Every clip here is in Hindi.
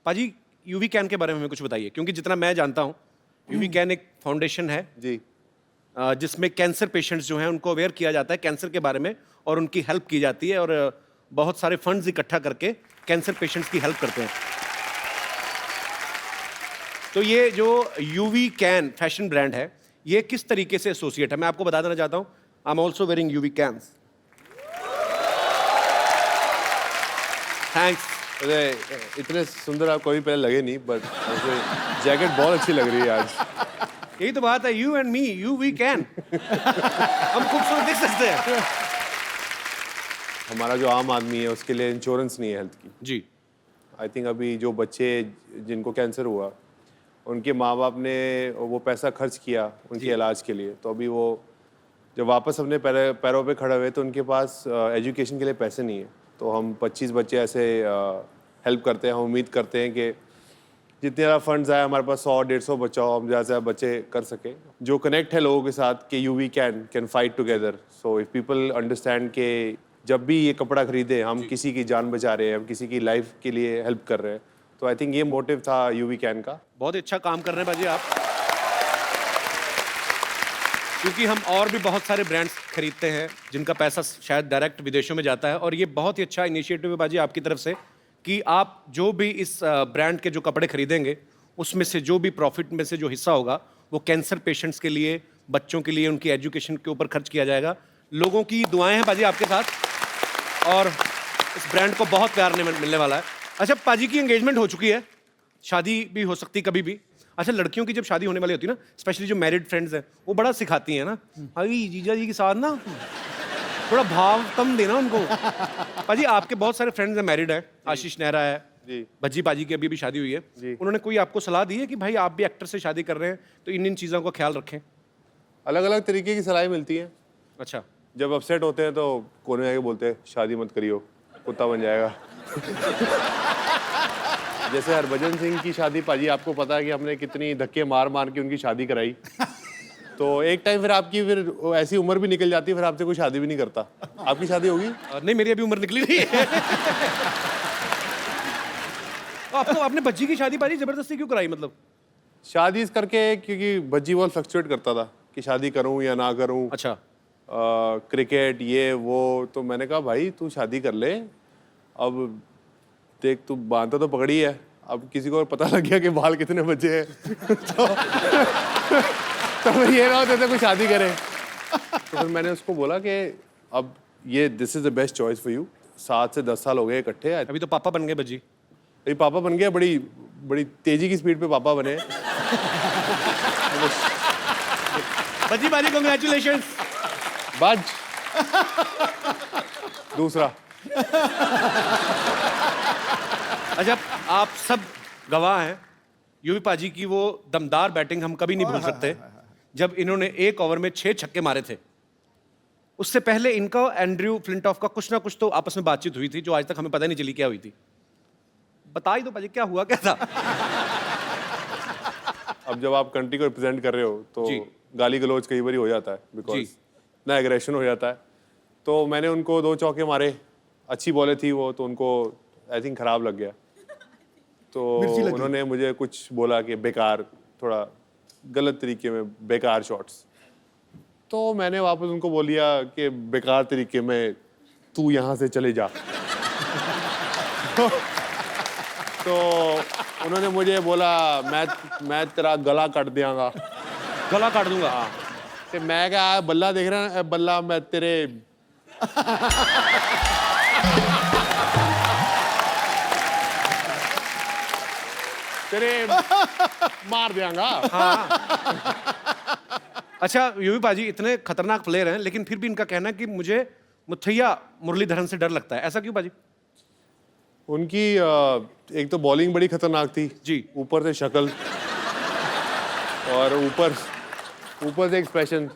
पाजी यूवी कैन के बारे में हमें कुछ बताइए, क्योंकि जितना मैं जानता हूँ यूवी कैन एक फाउंडेशन है जी। जिसमें कैंसर पेशेंट्स जो हैं उनको अवेयर किया जाता है कैंसर के बारे में और उनकी हेल्प की जाती है, और बहुत सारे फंड्स इकट्ठा करके कैंसर पेशेंट्स की हेल्प करते हैं। तो ये जो यूवी कैन फैशन ब्रांड है, ये किस तरीके से एसोसिएट है, मैं आपको बता देना चाहता हूँ। I am also wearing UV cans. Thanks. अरे इतने सुंदर आप कभी पहले लगे नहीं, बट जैकेट बहुत अच्छी लग रही है आज। यही तो बात है, you and me, you we can. हम खूबसूरत दिख सकते हैं। हमारा जो आम आदमी है उसके लिए इंश्योरेंस नहीं है हेल्थ की। जी। आई थिंक अभी जो बच्चे जिनको कैंसर हुआ उनके माँ बाप ने वो पैसा खर्च किया उनके इलाज के लिए, तो अभी वो जब वापस अपने पैरों पे खड़े हुए तो उनके पास एजुकेशन के लिए पैसे नहीं है। तो हम 25 बच्चे ऐसे हेल्प करते हैं। हम उम्मीद करते हैं कि जितने ज़्यादा फंड्स आए हमारे पास 100-150 बच्चा हो, हम ज़्यादा से ज़्यादा बच्चे कर सकें। जो कनेक्ट है लोगों के साथ कि UV can fight together. So if people understand कि जब भी ये कपड़ा खरीदे हम किसी की जान बचा रहे हैं, हम किसी की लाइफ के लिए हेल्प कर रहे हैं। तो आई थिंक ये मोटिव था यूवी कैन का। बहुत अच्छा काम कर रहे हैं बाजी आप, क्योंकि हम और भी बहुत सारे ब्रांड्स खरीदते हैं जिनका पैसा शायद डायरेक्ट विदेशों में जाता है, और ये बहुत ही अच्छा इनिशिएटिव है बाजी आपकी तरफ से कि आप जो भी इस ब्रांड के जो कपड़े खरीदेंगे उसमें से जो भी प्रॉफिट में से जो हिस्सा होगा वो कैंसर पेशेंट्स के लिए, बच्चों के लिए, उनकी एजुकेशन के ऊपर खर्च किया जाएगा। लोगों की दुआएं हैं बाजी आपके साथ, और इस ब्रांड को बहुत प्यार मिलने वाला है। अच्छा, पाजी की एंगेजमेंट हो चुकी है, शादी भी हो सकती कभी भी। अच्छा, लड़कियों की जब शादी होने वाली होती है ना, स्पेशली जो मैरिड फ्रेंड्स हैं, वो बड़ा सिखाती हैं ना, भाई जीजा जी के साथ ना थोड़ा भाव कम देना उनको। पाजी आपके बहुत सारे फ्रेंड्स हैं, मैरिड है, आशीष नेहरा है जी, भज्जी पाजी की अभी शादी हुई है जी। उन्होंने कोई आपको सलाह दी है कि भाई आप भी एक्टर से शादी कर रहे हैं तो इन चीज़ों का ख्याल रखें? अलग अलग तरीके की सलाह मिलती है। अच्छा। जब अपसेट होते हैं तो कोने में आके बोलते हैं शादी मत करियो, कुत्ता बन जाएगा। जैसे हरभजन सिंह की शादी, पाजी आपको पता है कि हमने कितनी धक्के मार मार के उनकी शादी कराई। तो एक टाइम फिर आपकी ऐसी उम्र भी निकल जाती है, फिर आपसे कोई शादी भी नहीं करता। आपकी शादी होगी? नहीं, मेरी अभी उम्र निकली नहीं है। आपने बच्ची की शादी पाजी जबरदस्ती क्यों कराई, मतलब? शादी इस करके क्योंकि बज्जी बहुत फ्लक्चुएट करता था कि शादी करूं या ना करूं। अच्छा। क्रिकेट ये वो, तो मैंने कहा भाई तू शादी कर ले, अब देख तू बांधा तो पकड़ी है, अब किसी को पता लग गया कि बाल कितने बचे हैं तो फिर ये ना होता था कोई शादी करे। तो फिर मैंने उसको बोला कि अब ये this is the best choice for you. 7 से 10 साल हो गए इकट्ठे। अभी तो पापा बन गए बज्जी। अभी पापा बन गए, बड़ी बड़ी तेजी की स्पीड पे पापा बने। बज्जी बाजी कांग्रेचुलेशंस। बज दूसरा। अच्छा, आप सब गवाह हैं यूवी पाजी की वो दमदार बैटिंग हम कभी नहीं भूल सकते, जब इन्होंने एक ओवर में 6 छक्के मारे थे। उससे पहले इनका एंड्रयू फ्लिंटॉफ का कुछ ना कुछ तो आपस में बातचीत हुई थी जो आज तक हमें पता नहीं चली क्या हुई थी। बता ही दो पाजी, क्या हुआ क्या था? अब जब आप कंट्री को रिप्रेजेंट कर रहे हो तो गाली गलौज कई बार हो जाता है, बिकॉज इतना एग्रेशन हो जाता है। तो मैंने उनको 2 चौके मारे, अच्छी बॉलें थी वो, तो उनको आई थिंक खराब लग गया। तो उन्होंने मुझे कुछ बोला कि बेकार, थोड़ा गलत तरीके में बेकार शॉट्स। तो मैंने वापस उनको बोल दिया कि बेकार तरीके में तू यहाँ से चले जा। तो उन्होंने मुझे बोला मैं तेरा गला काट दियांगा। गला काट दूंगा? हाँ। तो मैं क्या बल्ला देख रहा है, बल्ला मैं तेरे तेरे मार दियांगा। हाँ। अच्छा, यूवी पाजी इतने खतरनाक प्लेयर हैं, लेकिन फिर भी इनका कहना है कि मुझे मुथैया मुरलीधरन से डर लगता है। ऐसा क्यों पाजी? उनकी एक तो बॉलिंग बड़ी खतरनाक थी जी, ऊपर से शक्ल, और ऊपर से एक्सप्रेशन।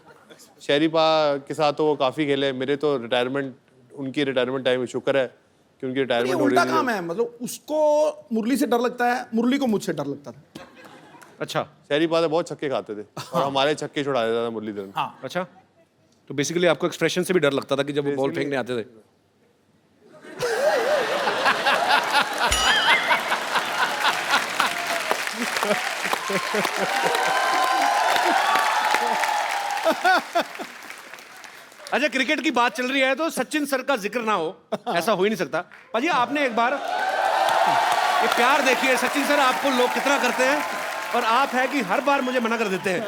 शरीफा के साथ तो वो काफी खेले। मेरे तो उनकी रिटायरमेंट टाइम में शुक्र है कि उनकी रिटायरमेंट हो रही है। उल्टा काम है, मतलब उसको मुरली से डर लगता है, मुरली को मुझसे डर लगता था। अच्छा। शरीफा तो बहुत छक्के खाते थे और हमारे छक्के छुड़ा देता था मुरलीधरन। हाँ। अच्छा, तो बेसिकली आपको एक्सप्रेशन से भी डर लगता था कि जब वो बॉल फेंकने आते थे? अच्छा, क्रिकेट की बात चल रही है तो सचिन सर का जिक्र ना हो, ऐसा हो ही नहीं सकता। पाजी आपने एक बार ये प्यार देखिए, सचिन सर आपको लोग कितना करते हैं और आप है कि हर बार मुझे मना कर देते हैं।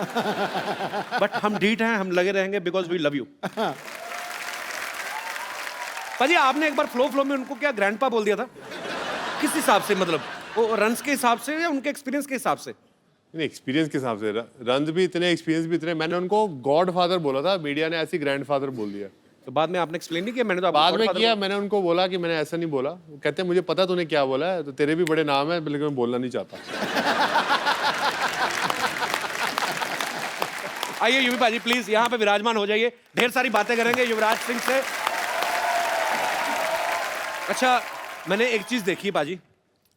बट हम ढीठ हैं, हम लगे रहेंगे बिकॉज वी लव यू। पाजी आपने एक बार फ्लो में उनको क्या ग्रैंडपा बोल दिया था? किस हिसाब से, मतलब वो रन्स के हिसाब से या उनके एक्सपीरियंस के हिसाब से? एक्सपीरियंस के हिसाब से, रन भी इतने, एक्सपीरियंस भी इतने। मैंने उनको गॉड फादर बोला था, मीडिया ने ऐसी ग्रैंडफादर बोल दिया। तो बाद में आपने एक्सप्लेन नहीं किया? मैंने तो आपको बाद में godfather किया, मैंने उनको बोला कि मैंने ऐसा नहीं बोला। वो कहते हैं मुझे पता तूने क्या बोला है, तो तेरे भी बड़े नाम है, लेकिन मैं बोलना नहीं चाहता। आइए युवी पाजी प्लीज यहाँ पे विराजमान हो जाइए, ढेर सारी बातें करेंगे युवराज सिंह से। अच्छा, मैंने एक चीज देखी है पाजी,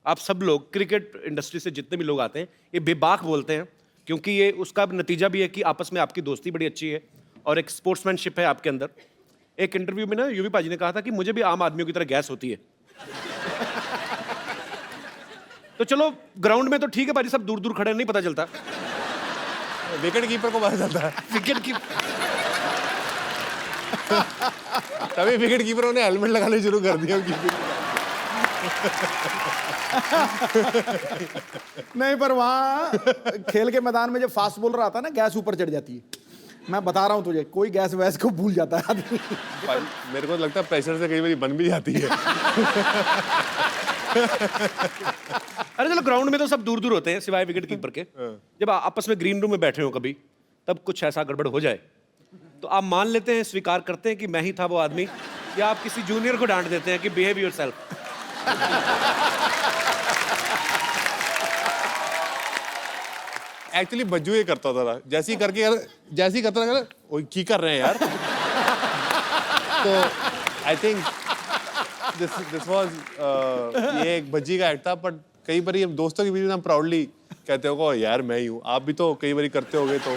आप सब लोग क्रिकेट इंडस्ट्री से जितने भी लोग आते हैं ये बेबाक बोलते हैं, क्योंकि ये उसका नतीजा भी है कि आपस में आपकी दोस्ती बड़ी अच्छी है और एक स्पोर्ट्समैनशिप है आपके अंदर। एक इंटरव्यू में ना युवी पाजी ने कहा था कि मुझे भी आम आदमियों की तरह गैस होती है। तो चलो ग्राउंड में तो ठीक है पाजी, सब दूर दूर खड़े नहीं पता चलता। विकेट कीपर को पता चलता है। विकेट की तभी विकेट कीपरों ने हेलमेट लगाने शुरू कर दिया। नहीं, पर वहाँ खेल के मैदान में जब फास्ट बॉलर आता है ना, गैस ऊपर चढ़ जाती है। मैं बता रहा हूँ तुझे, कोई गैस वैस को भूल जाता है आदमी। मेरे को लगता है प्रेशर से कई बार बन भी जाती है। अरे चलो ग्राउंड में तो सब दूर दूर होते हैं सिवाय विकेट कीपर के। जब आपस में ग्रीन रूम में बैठे हो कभी, तब कुछ ऐसा गड़बड़ हो जाए तो आप मान लेते हैं, स्वीकार करते हैं कि मैं ही था वो आदमी, या आप किसी जूनियर को डांट देते हैं कि बिहेव योरसेल्फ? एक्चुअली बज्जू ये करता था, जैसे ही करता था, वो की कर रहे हैं यार। तो आई थिंक दिस वाज ये एक बज्जी का एक्ट था। बट कई बार दोस्तों के बीच में हम प्राउडली कहते हो यार मैं ही हूँ। आप भी तो कई बार करते होगे, तो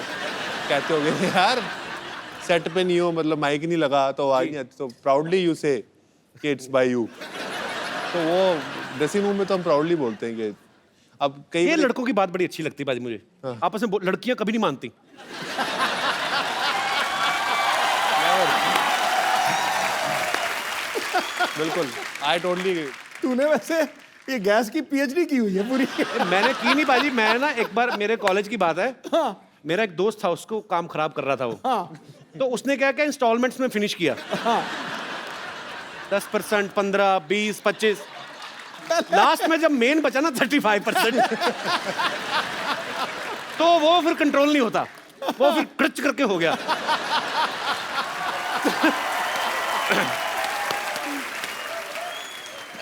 कहते होगे यार सेट पे नहीं हो, मतलब माइक नहीं लगा तो आवाज नहीं आती, तो प्राउडली यू से कि इट्स बाय यू। तो वो ड्रेसिंग रूम में तो हम प्राउडली बोलते हैं कि अब कई ये लड़कों की बात बड़ी अच्छी लगती है बाजी मुझे। आपस में लड़कियां कभी नहीं मानती। बिल्कुल, आई टोटली। तूने वैसे ये गैस की पीएचडी की हुई है पूरी। मैंने की नहीं बाजी, मैं ना एक बार, मेरे कॉलेज की बात है, मेरा एक दोस्त था, उसको काम खराब कर रहा था वो। तो उसने क्या क्या इंस्टॉलमेंट्स में फिनिश किया। 10%, 15, 20, 25, लास्ट में जब मेन बचा ना 35%, तो वो फिर कंट्रोल नहीं होता, वो फिर क्रच करके हो गया।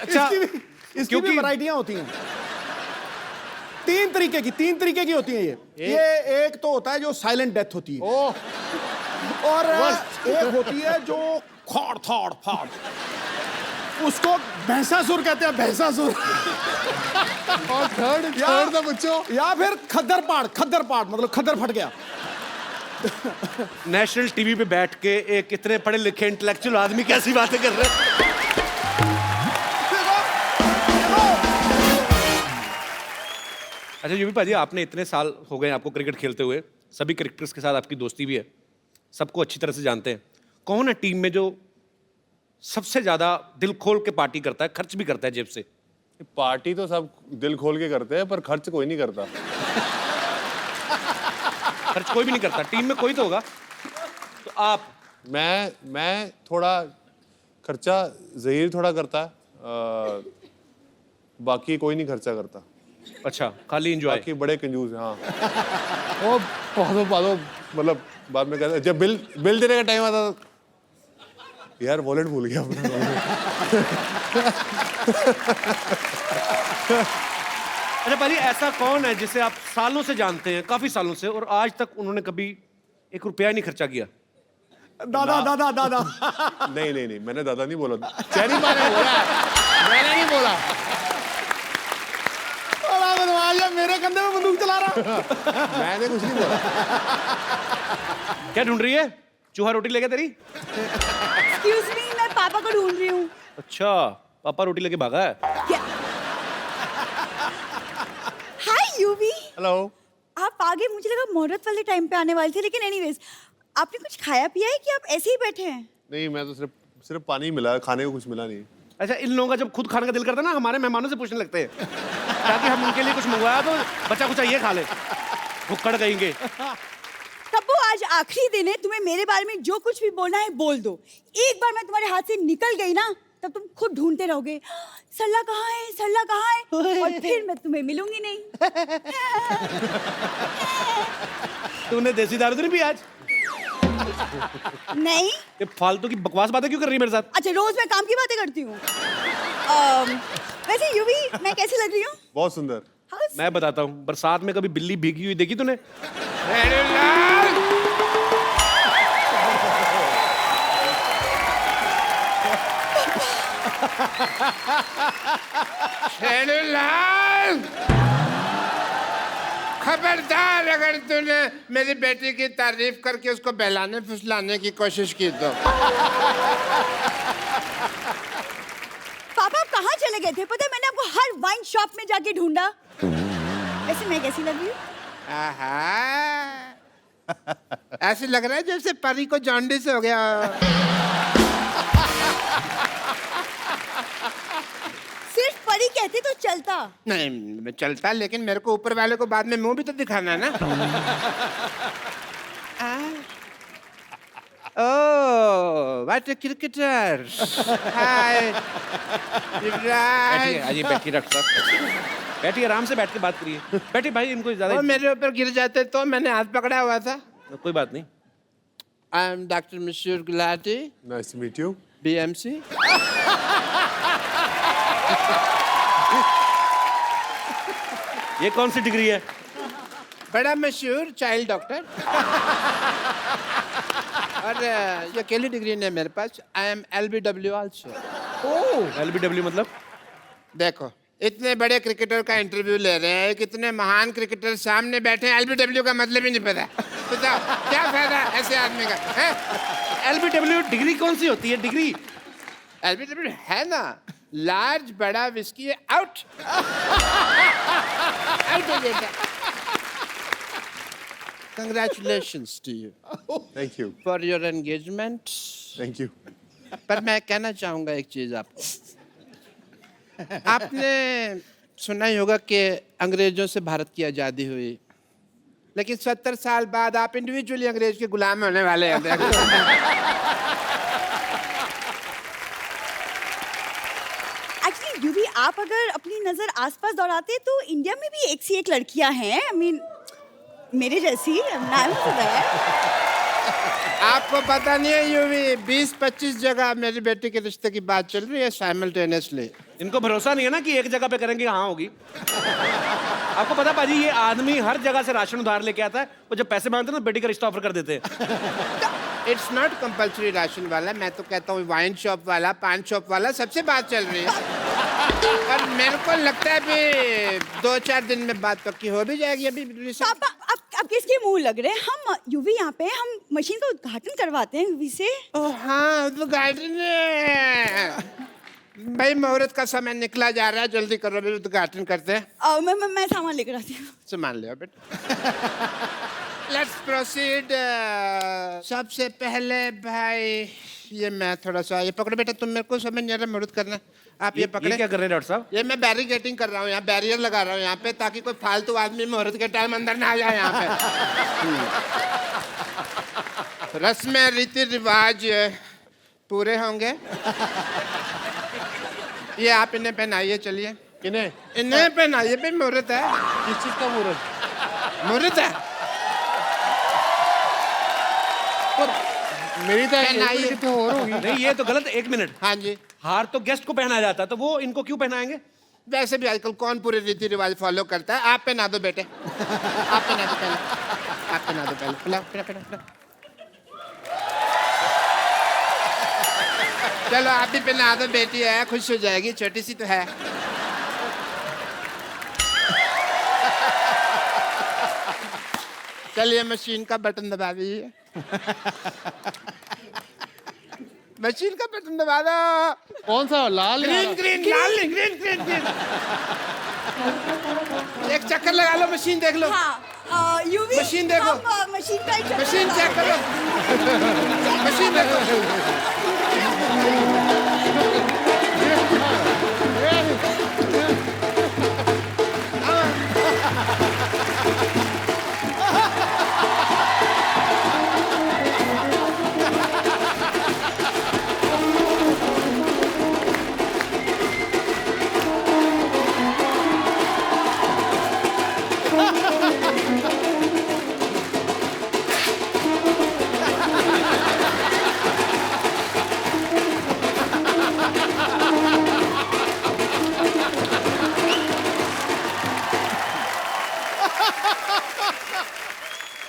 अच्छा, इसकी भी वैरायटियां होती हैं। तीन तरीके की होती हैं ये एक तो होता है जो साइलेंट डेथ होती है, और एक होती है जो खाड़ थाड़ फाड़, उसको भैंसासुर कहते हैं, भैंसासुर। और थर्ड था बच्चों, या फिर खद्दर पाड़ मतलब खद्दर फट गया। नेशनल टीवी पे बैठ के एक इतने पढ़े लिखे इंटेलेक्चुअल आदमी कैसी बातें कर रहे हैं। अच्छा यूवी पाजी, आपने इतने साल हो गए आपको क्रिकेट खेलते हुए, सभी क्रिकेटर्स के साथ आपकी दोस्ती भी है, सबको अच्छी तरह से जानते हैं। कौन है टीम में जो सबसे ज्यादा दिल खोल के पार्टी करता है, खर्च भी करता है जेब से? पार्टी तो सब दिल खोल के करते हैं, पर खर्च कोई नहीं करता। खर्च कोई भी नहीं करता, टीम में कोई तो होगा। तो आप? मैं थोड़ा खर्चा, ज़हीर थोड़ा करता है, बाकी कोई नहीं खर्चा करता। अच्छा, खाली एंजॉय? बाकी बड़े कंजूस हैं। हाँ, वो पादो मतलब बाद में कहते, जब बिल देने का टाइम आता था, यार वॉलेट भूल गया अपना। अच्छा पाजी, ऐसा कौन है जिसे आप सालों से जानते हैं, काफी सालों से, और आज तक उन्होंने कभी एक रुपया नहीं खर्चा किया? दादा। नहीं, मैंने दादा नहीं बोला, चैनी माने बोला, मैंने नहीं बोला। मेरे कंधे में बंदूक चला रहा। मैंने कुछ नहीं बोला। क्या ढूंढ रही है? चूहा रोटी लेके तेरी? एक्सक्यूज मी, मैं पापा को ढूंढ रही हूँ। अच्छा, पापा रोटी लेके भागा है? हाय यूवी। हेलो। आप आगे, मुझे लगा मुहूर्त वाले टाइम पे आने वाले थे, लेकिन एनीवेज आपने कुछ खाया पिया है कि आप ऐसे ही बैठे हैं? नहीं, मैं तो सिर्फ पानी ही मिला, खाने को कुछ मिला नहीं। अच्छा, इन लोगों का जब खुद खाने का दिल करता है ना, हमारे मेहमानों से पूछने लगते हैं ताकि हम उनके लिए कुछ मंगवाया तो बच्चा कुछ ये खा ले, भुक्कड़ कहेंगे। तब्बू, आज आखिरी दिन है, तुम्हें मेरे बारे में जो कुछ भी बोलना है बोल दो। एक बार मैं तुम्हारे हाथ से निकल गई ना, तब तुम खुद ढूंढते रहोगे सरला कहाँ है, सरला कहाँ है, और फिर मैं तुम्हें मिलूंगी नहीं। तूने देसी दारू तो नहीं पी आज? नहीं। ये फालतू की बकवास बातें क्यों कर रही है मेरे साथ? अच्छा, रोज मैं काम की बातें करती हूँ। वैसे यूवी, मैं कैसी लग रही हूँ? बहुत सुंदर। मैं बताता हूँ, बरसात में कभी बिल्ली भीगी हुई देखी तूने? खबरदार अगर तूने मेरी बेटी की तारीफ करके उसको बहलाने फुसलाने की कोशिश की तो। पापा, आप कहाँ चले गए थे? पता है, मैंने आपको हर वाइन शॉप में जाके ढूंढा। वैसे मैं कैसी लग रही हूँ? आहा, ऐसे लग रहा है जैसे परी को जॉन्डिस हो गया। सिर्फ परी कहते तो चलता। नहीं चलता, लेकिन मेरे को ऊपर वाले को बाद में मुंह भी तो दिखाना है ना। ओह, व्हाट अ क्रिकेटर। हाय बैठिए, अजी बैठिए डॉक्टर साहब, बैठिए, आराम से बैठ के बात करिए। बैठिए भाई, इनको ज्यादा वो मेरे ऊपर गिर जाते तो मैंने हाथ पकड़ा हुआ था। कोई बात नहीं। आई am doctor Mashoor Gulati, nice to meet you. BMC। ये कौन सी डिग्री है? बड़ा मशहूर चाइल्ड डॉक्टर। और ये अकेली डिग्री नहीं है मेरे पास। I am LBW also. LBW मतलब? देखो, इतने बड़े क्रिकेटर का इंटरव्यू ले रहे हैं, कितने महान क्रिकेटर सामने बैठे हैं, LBW का मतलब ही नहीं पता। बताओ क्या फायदा ऐसे आदमी का है? LBW डिग्री कौन सी होती है? डिग्री LBW है ना, लार्ज बड़ा whisky out. Congratulations to you thank you. for your engagement। Thank you. पर मैं कहना चाहूंगा एक चीज आपको। आपने सुना ही होगा कि अंग्रेजों से भारत की आज़ादी हुई, लेकिन 70 साल बाद आप इंडिविजुअली अंग्रेज के गुलाम होने वाले हैं। एक्चुअली यूवी, आप अगर अपनी नजर आसपास दौड़ाते तो इंडिया में भी एक सी एक लड़कियां हैं। आई मीन मेरे जैसी। आपको पता नहीं है यूवी, 20-25 जगह मेरी बेटी के रिश्ते की बात चल रही है साइमल्टेनियसली। इनको भरोसा नहीं है ना कि एक जगह पे करेंगे हाँ होगी। आपको पता पाजी, ये आदमी हर जगह से राशन उधार लेके आता है, वो जब पैसे मांगते हैं ना बेटी का रिश्ता ऑफर कर देते हैं। इट्स नॉट कंपल्सरी राशन वाला, मैं तो कहता हूँ वाइन शॉप वाला, पान शॉप वाला, सबसे बात चल रही है। और मेरे को लगता है अभी 2-4 दिन में बात पक्की हो भी जाएगी। अभी पापा, अब किसके मुंह लग रहे हैं? हम यूवी यहाँ पे हम मशीन का उद्घाटन करवाते हैं यूवी से। ओह हाँ, उद्घाटन है भाई, मुहूर्त का समय निकला जा रहा है, जल्दी करो, अभी उद्घाटन करते हैं। मैं सामान लेकर आती हूँ। सामान ले बेटा। Let's proceed. सबसे पहले भाई ये मैं थोड़ा सा, ये पकड़ो बेटा, तुम मेरे को समझ नहीं आ रहा, मुहूर्त करना। आप ये पकड़े। क्या कर रहे हैं डॉक्टर साहब? ये मैं बैरिकेटिंग कर रहा हूँ, यहाँ बैरियर लगा रहा हूँ यहाँ पे, ताकि कोई फालतू आदमी मुहूर्त के टाइम अंदर ना आ जाए यहाँ पे। रस्में रीति रिवाज पूरे होंगे। ये आप इन्हें पहनाइए, चलिए। किन्हें? इन्हें पहनाइए भाई, मुहूर्त है। किस चीज का मुहूर्त? मुहूर्त है। मेरी तो पहनाइए। और होगी। नहीं, ये तो गलत। एक मिनट, हाँ जी। हार तो गेस्ट को पहनाया जाता है, तो वो इनको क्यों पहनाएंगे? वैसे भी आजकल कौन पूरे रीति रिवाज फॉलो करता है? आप पहना दो बेटे, आप पहना दो पहले, आप पहना दो पहले। पिलाओ, पिलाओ, पिलाओ, पिलाओ। चलो आप भी पहना दो, बेटी है, खुश हो जाएगी, छोटी सी तो है। चलिए मशीन का बटन दबा दीजिए। मशीन का बटन दबा दो। कौन सा? लाल? ग्रीन ग्रीन लाल, ग्रीन ग्रीन ग्रीन। एक चक्कर लगा लगा लो, मशीन देख लो। हाँ यूवी मशीन देखो। मशीन का ही चक्कर मशीन लगा चेक रहे करो। हैं। मशीन देखो।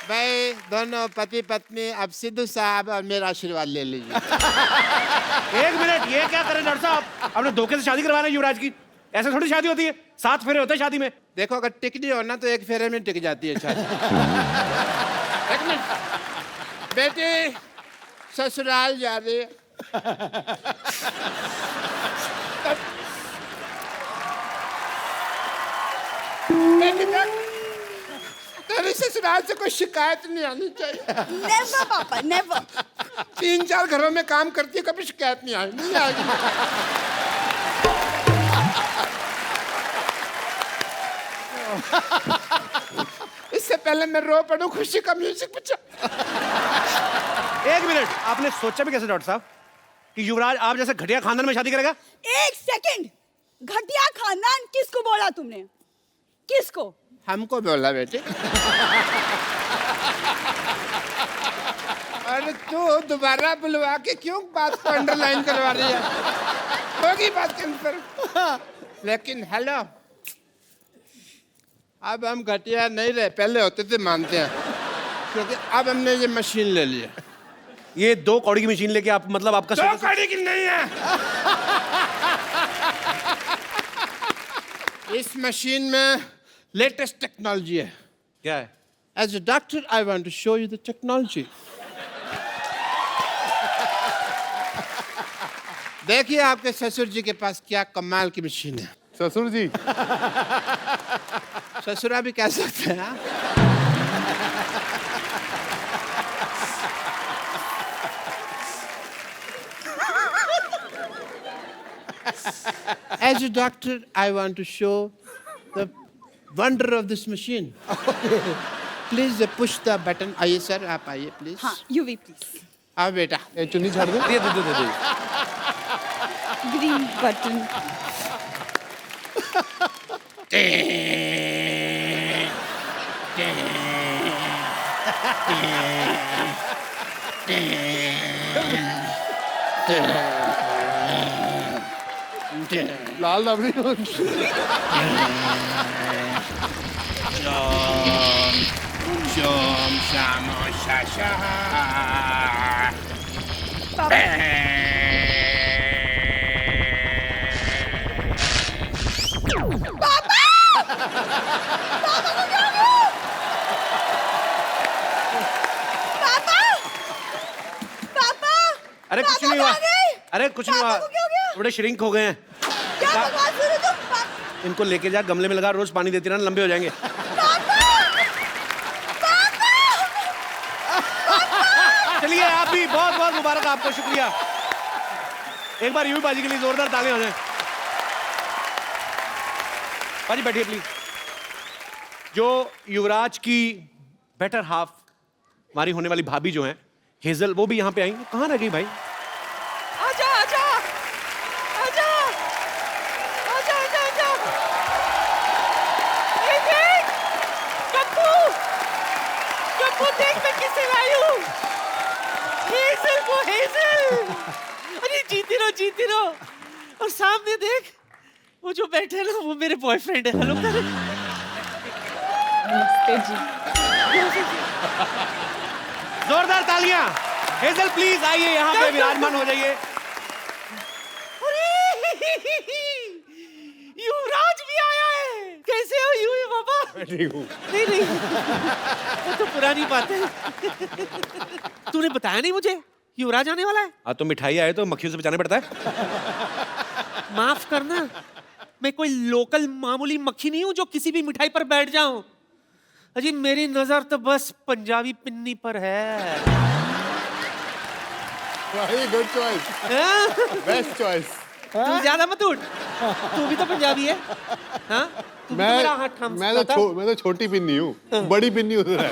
भाई दोनों पति पत्नी अब सिद्धू साहब और मेरा आशीर्वाद ले लीजिए। एक मिनट, ये क्या करें डॉक्टर साहब? आपने धोखे से शादी करवाना है युवराज की? ऐसे थोड़ी शादी होती है, 7 फेरे होते हैं शादी में। देखो अगर टिक नहीं हो ना तो एक फेरे में टिक जाती है शादी। एक मिनट, बेटी ससुराल जा रही है। बेटी देख, तेरी ससुराल से कोई शिकायत नहीं आनी चाहिए। नेवर पापा नेवर। 3-4 घरों में काम करती है, कभी शिकायत नहीं आई, नहीं आएगी। इससे पहले मैं रो पड़ूं, खुशी का म्यूजिक बजा। एक मिनट, आपने सोचा भी कैसे डॉक्टर साहब कि युवराज आप जैसे घटिया खानदान में शादी करेगा? एक सेकंड, घटिया खानदान किसको बोला तुमने? किसको? हमको बोला बेटे। अरे तू दोबारा बुलवा के क्यों बात को अंडरलाइन करवा रही है? होगी बात कंफर्म। लेकिन हेलो, अब हम घटिया नहीं रहे, पहले होते थे मानते हैं, क्योंकि अब हमने ये मशीन ले ली है। ये 2 कौड़ी की मशीन लेके आप, मतलब आपका 2 कौड़ी की नहीं है। इस मशीन में लेटेस्ट टेक्नोलॉजी है। क्या है? As a doctor, I want to show you the technology. देखिए आपके ससुर जी के पास क्या कमाल की मशीन है। ससुर जी, ससुरा भी कह सकते हैं हाँ? As a doctor, I want to show the wonder of this machine. Please push the button. आइए सर, आप आइए प्लीज। हाँ यूवी प्लीज। आओ बेटा। ये चुन्नी छाड़ दे। दे। Green button. लाल रबड़ी। Shom shamo shasha. पापा अरे कुछ नहीं हुआ, अरे कुछ नहीं हुआ, पापा को क्या हो गया? थोड़े श्रिंक हो गए हैं। क्या बकवास कर रहे हो तुम? इनको लेके जा, गमले में लगा, रोज पानी देती रहना, लंबे हो जाएंगे। चलिए, आप भी बहुत बहुत मुबारक आपको, शुक्रिया। एक बार यूं ही बाजी के लिए जोरदार तालियां हो जाए। बाजी बैठिए प्लीज। जो युवराज की बेटर हाफ, हमारी होने वाली भाभी जो हैं हेजल, वो भी यहाँ पे आई। कहाँ रह गई भाई? आजा आजा आजा आजा आजा आजा। ये देख कप्पू, कप्पू देख मैं किसे लाई हूँ। हेजल को, हेजल। अरे जीती रहो। और सामने देख वो जो बैठे हैं ना, वो मेरे बॉयफ्रेंड है। हेलो कर। नमस्ते जी। जोरदार तालियां। हेजल प्लीज आइए, यहाँ पे विराजमान हो जाइए। युवराज भी आया है। कैसे हो युवी बाबा? ठीक हूँ। नहीं वो तो पुरानी बात है। तूने बताया नहीं मुझे युवराज आने वाला है। हाँ तो मिठाई आए तो मक्खियों से बचाना पड़ता है। माफ करना, मैं कोई लोकल मामूली मक्खी नहीं हूँ जो किसी भी मिठाई पर बैठ जाऊं। अजी मेरी नजर तो बस पंजाबी पिन्नी पर है। भाई गुड चॉइस, बेस्ट चॉइस। तू ज्यादा मत उठ, तू भी तो पंजाबी है। हाँ तू भी तो मेरा हाथ थाम सकता था। मैं तो छोटी पिन्नी हूँ, बड़ी पिन्नी उधर है।